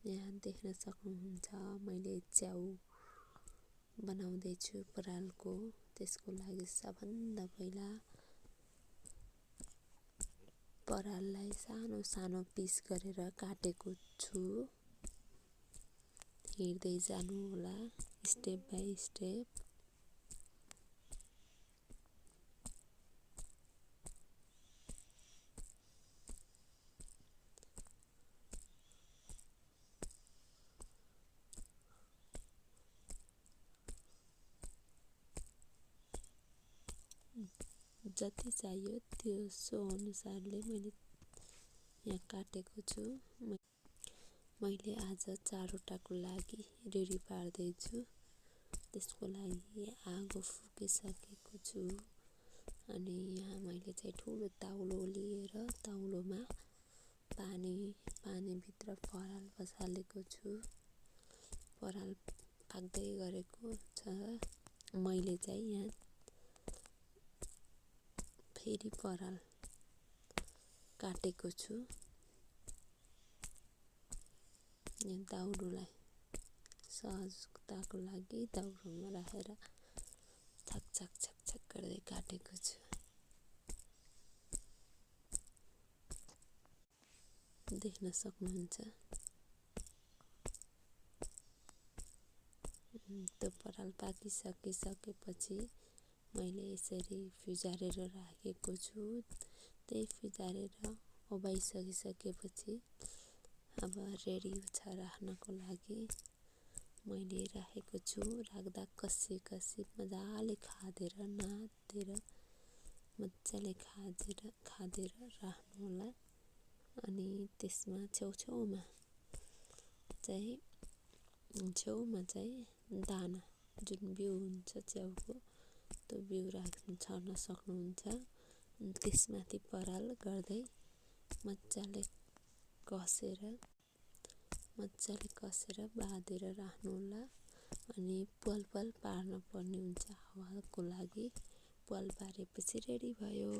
यहाँ देख्न सक्नुहुन्छ मैले च्याउ बनाउँदैछु परालको। त्यसको लागि सबभन्दा पहिला पराललाई सानो सानो पिस गरेर काटेको छु। हेर्दै जानु होला स्टेप बाइ स्टेप। जति चाहियो त्यो सो अनुसारले मैले यहाँ काटेको छु। मैले आज 4वटाको लागि रेडी पार्दैछु। त्यसको लागि आगो फुकिसकेको छु अनि यहाँ मैले चाहिँ ठुलो ताउलो लिएर ताउलोमा पानीभित्र पराल बसालेको छु। पराल पाक्दै गरेको छ। मैले चाहिँ यहाँ फेरि पराल काटेको छु। यहाँ दाउरोलाई सहजताको लागि दाउरोमा राखेर छक छक छक छक गर्दै काटेको छु। देख्न सक्नुहुन्छ त्यो पराल पाकिसकेपछि मैले यसरी फिजारेर राखेको छु। त्यही फिजारेर उभाइसकेपछि अब रेडी छ राख्नको लागि मैले राखेको छु। राख्दा कसी मजाले खादेर नादेर मजाले खादेर राख्नु होला। अनि त्यसमा छेउमा चाहिँ दाना जुन बिउ हुन्छ च्याउको त्यो बिउ छर्न सक्नुहुन्छ। त्यसमाथि पराल गर्दै मजाले कसेर बाँधेर राख्नु होला। अनि प्वाल पार्न पर्ने हुन्छ हावाको लागि। प्वाल पारेपछि रेडी भयो।